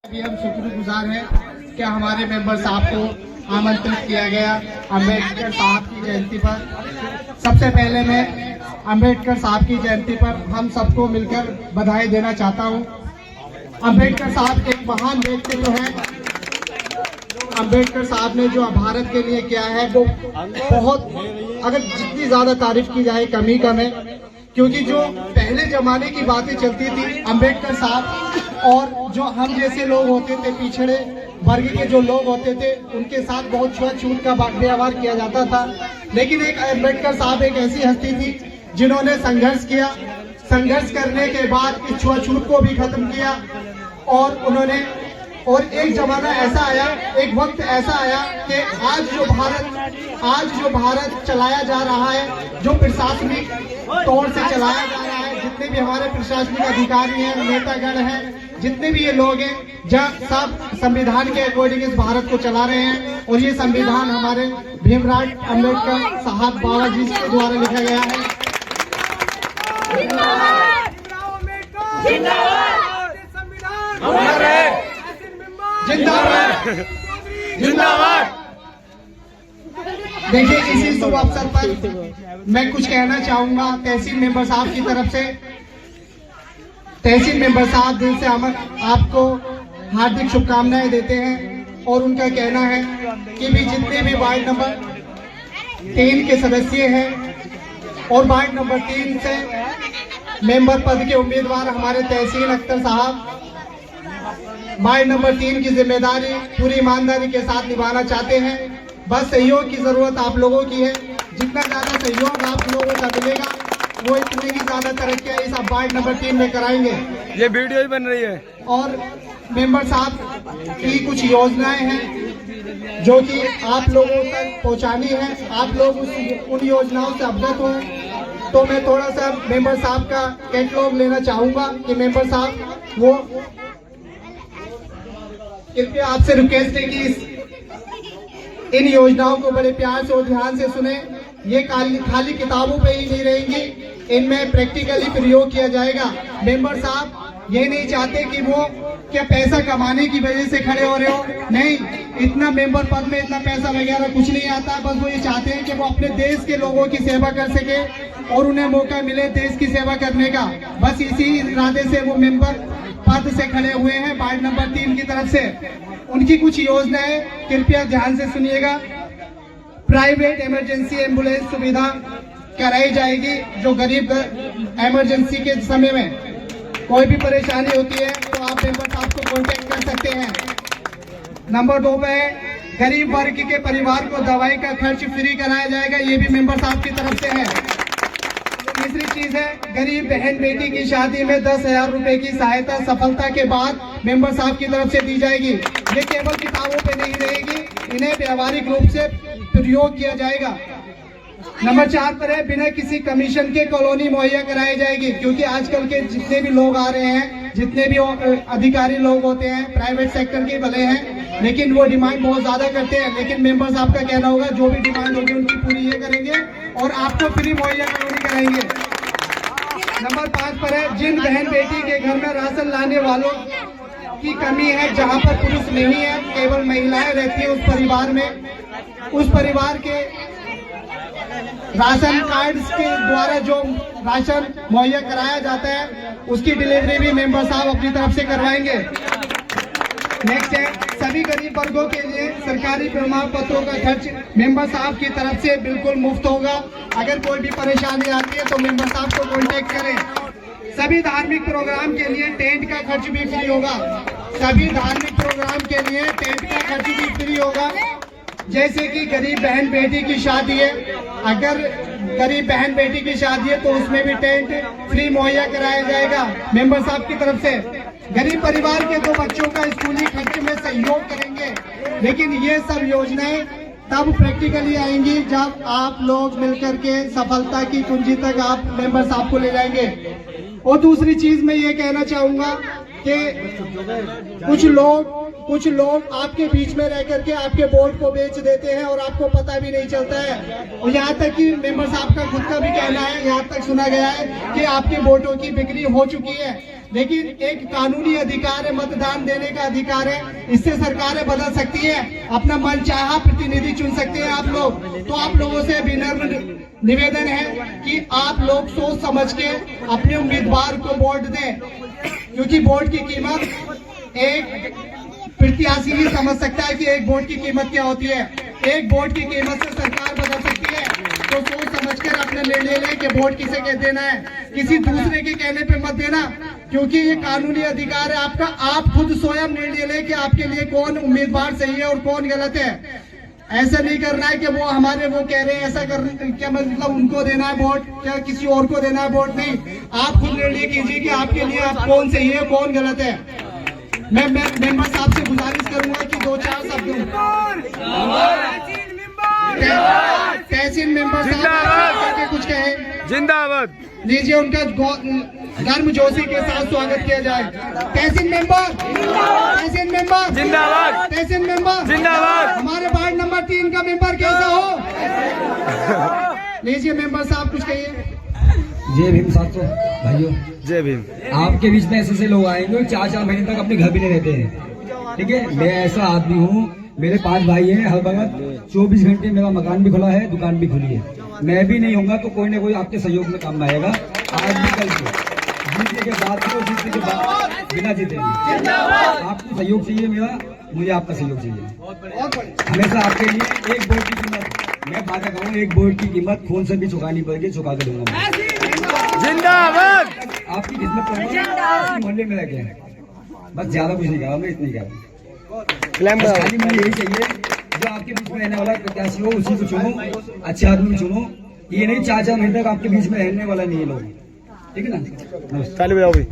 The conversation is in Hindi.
अभी हम शुक्रगुजार हैं कि हमारे मेंबर साहब को आमंत्रित किया गया अम्बेडकर साहब की जयंती पर। सबसे पहले मैं अम्बेडकर साहब की जयंती पर हम सबको मिलकर बधाई देना चाहता हूं। अम्बेडकर साहब एक महान व्यक्तित्व है। अम्बेडकर साहब ने जो भारत के लिए किया है वो बहुत, अगर जितनी ज्यादा तारीफ की जाए कम ही कम है, क्योंकि जो पहले जमाने की बातें चलती थी अम्बेडकर साहब और जो हम जैसे लोग होते थे, पिछड़े वर्ग के जो लोग होते थे, उनके साथ बहुत छूत का व्यवहार किया जाता था। लेकिन एक अम्बेडकर साहब एक ऐसी हस्ती थी जिन्होंने संघर्ष किया। संघर्ष करने के बाद इस छूत को भी खत्म किया और एक जमाना ऐसा आया, एक वक्त ऐसा आया कि आज जो भारत चलाया जा रहा है, जो प्रशासनिक तौर से चलाया जा रहा है, जितने भी हमारे प्रशासनिक अधिकारी हैं, नेतागण हैं, जितने भी ये लोग हैं, जब सब संविधान के अकॉर्डिंग इस भारत को चला रहे हैं। और ये संविधान हमारे भीमराव अम्बेडकर साहब बाबा जी के द्वारा लिखा गया है। जिंदाबाद जिंदाबाद। देखिए, इसी शुभ अवसर पर मैं कुछ कहना चाहूंगा तहसील मेंबर साहब की तरफ से। तहसील मेंबर साहब दिल से आपको हार्दिक शुभकामनाएं देते हैं और उनका कहना है कि भी जितने भी वार्ड नंबर 3 के सदस्य हैं और वार्ड नंबर 3 से मेंबर पद के उम्मीदवार हमारे तहसील अख्तर साहब वार्ड नंबर 3 की जिम्मेदारी पूरी ईमानदारी के साथ निभाना चाहते हैं। बस सहयोग की जरूरत आप लोगों की है। जितना ज्यादा सहयोग आप लोगों का मिलेगा वो इतनी ही ज्यादा तरक्की इस वार्ड नंबर 3 में कराएंगे। ये वीडियो ही बन रही है। और मेंबर साहब की कुछ योजनाएं हैं जो कि आप लोगों तक पहुंचानी है। आप लोग उन योजनाओं से अवगत हो, तो मैं थोड़ा सा मेंबर साहब का कैटलॉग लेना चाहूंगा कि मेंबर साहब वो कृपया आपसे रिक्वेस्ट है कि इन योजनाओं को बड़े प्यार से और ध्यान से सुने। ये खाली किताबों पे ही नहीं रहेंगी, इनमें प्रैक्टिकली प्रयोग किया जाएगा। मेंबर साहब ये नहीं चाहते कि वो क्या पैसा कमाने की वजह से खड़े हो रहे हो, नहीं, इतना मेंबर पद में इतना पैसा वगैरह कुछ नहीं आता। बस वो ये चाहते हैं कि वो अपने देश के लोगों की सेवा कर सके और उन्हें मौका मिले देश की सेवा करने का। बस इसी इरादे से वो मेंबर पद से खड़े हुए हैं वार्ड नंबर 3 की तरफ से। उनकी कुछ योजनाएं कृपया ध्यान से सुनिएगा। प्राइवेट इमरजेंसी एम्बुलेंस सुविधा कराई जाएगी। जो गरीब इमरजेंसी के समय में कोई भी परेशानी होती है तो आप मेंबर साहब को कांटेक्ट कर सकते हैं। नंबर 2 पे गरीब वर्ग के परिवार को दवाई का खर्च फ्री कराया जाएगा, ये भी मेंबर साहब की तरफ से है। तीसरी चीज है, गरीब बहन बेटी की शादी में 10,000 रुपए की सहायता सफलता के बाद मेंबर साहब की तरफ से दी जाएगी। ये केवल किताबों पे नहीं रहेगी, इन्हें व्यवहारिक रूप से प्रयोग किया जाएगा। नंबर 4 पर है, बिना किसी कमीशन के कॉलोनी मुहैया कराई जाएगी, क्योंकि आजकल के जितने भी लोग आ रहे हैं, जितने भी अधिकारी लोग होते हैं प्राइवेट सेक्टर के भले हैं, लेकिन वो डिमांड बहुत ज्यादा करते हैं। लेकिन मेंबर साहब का कहना होगा जो भी डिमांड होगी उनकी पूरी ये करेंगे और आपको फ्री मुहैया कॉलोनी कराएंगे। नंबर 5 पर है, जिन बहन बेटी के घर में राशन लाने वालों की कमी है, जहां पर पुरुष नहीं है, केवल महिलाएं रहती है, उस परिवार के राशन कार्ड के द्वारा जो राशन मुहैया कराया जाता है उसकी डिलीवरी भी मेंबर साहब अपनी तरफ से करवाएंगे। नेक्स्ट है, सभी गरीब वर्गों के लिए सरकारी प्रमाण पत्रों का खर्च मेंबर साहब की तरफ से बिल्कुल मुफ्त होगा। अगर कोई भी परेशानी आती है तो मेंबर साहब को कांटेक्ट करें। सभी धार्मिक प्रोग्राम के लिए टेंट का खर्च भी फ्री होगा। सभी धार्मिक प्रोग्राम के लिए टेंट का खर्च भी फ्री होगा। जैसे कि गरीब बहन बेटी की शादी है, अगर गरीब बहन बेटी की शादी है तो उसमें भी टेंट फ्री मुहैया कराया जाएगा मेंबर साहब की तरफ से। गरीब परिवार के 2 बच्चों का स्कूली खर्च में सहयोग करेंगे। लेकिन ये सब योजनाएं तब प्रैक्टिकली आएंगी जब आप लोग मिलकर के सफलता की कुंजी तक आप मेंबर साहब को ले जाएंगे। और दूसरी चीज मैं ये कहना चाहूंगा कि कुछ लोग आपके बीच में रह करके आपके वोट को बेच देते हैं और आपको पता भी नहीं चलता है। और यहाँ तक कि मेंबर साहब का खुद का भी कहना है, यहाँ तक सुना गया है कि आपके वोटों की बिक्री हो चुकी है। लेकिन एक कानूनी अधिकार है, मतदान देने का अधिकार है, इससे सरकारें बदल सकती है, अपना मनचाहा प्रतिनिधि चुन सकते हैं आप लोग। तो आप लोगों से विनम्र निवेदन है कि आप लोग सोच समझ के अपने उम्मीदवार को वोट दें, क्योंकि वोट की कीमत एक प्रत्याशी ही समझ सकता है कि एक वोट की कीमत क्या होती है। एक वोट की कीमत से सरकार बदल सकती है। तो सोच समझकर अपने निर्णय लें कि वोट किसे कह देना है, किसी दूसरे के कहने पे मत देना, क्योंकि ये कानूनी अधिकार है आपका। आप खुद स्वयं निर्णय लें कि आपके लिए कौन उम्मीदवार सही है और कौन गलत है। ऐसा नहीं करना है कि वो हमारे वो कह रहे हैं ऐसा कर, क्या मतलब उनको देना है वोट, क्या किसी और को देना है वोट? नहीं, आप खुद निर्णय कीजिए कि आपके लिए आप कौन सही है कौन गलत है। मैं मेंबर साहब से गुजारिश करूंगा कि 2-4 शब्द तहसील मेंबर साहब के कुछ कहे। जिंदाबाद। लीजिए उनका गर्म जोशी के साथ स्वागत किया जाए। तहसील मेंबर, तहसील मेंबर जिंदाबाद, तहसील मेंबर जिंदाबाद। हमारे वार्ड नंबर 3 का मेंबर कैसा हो? लीजिए मेंबर साहब कुछ कहिए। जय भीम साथियों, भाइयों, जय भीम। आपके बीच में ऐसे लोग आएंगे 4-4 महीने तक अपने घर भी नहीं रहते हैं। ठीक है, मैं ऐसा आदमी हूँ, मेरे 5 भाई हैं, हर वक्त 24 घंटे मेरा मकान भी खुला है, दुकान भी खुली है। मैं भी नहीं होऊंगा तो कोई ना कोई आपके सहयोग में काम आएगा। आज भी कल भी, जीतने के बाद भी और जीतने के बाद बिना जीते भी आपको सहयोग चाहिए मेरा, मुझे आपका सहयोग चाहिए। हमेशा आपके लिए एक वोट की कीमत, मैं वादा करूँ, एक वोट की कीमत खून से भी चुकानी पड़ेगी, चुका के दूंगा मैं। जिंदाबाद। आपकी खिदमत करूंगा, मोहल्ले में रखे बस, ज्यादा कुछ नहीं कहा, मैं इतनी कहा। खाली मुझे यही चाहिए, जो आपके बीच में रहने वाला प्रत्याशी हो उसी को चुनो, अच्छे आदमी चुनो। ये नहीं 4-4 महीने तक आपके बीच में रहने वाला नहीं है लोग। ठीक है ना? ताली बजाओ भाई।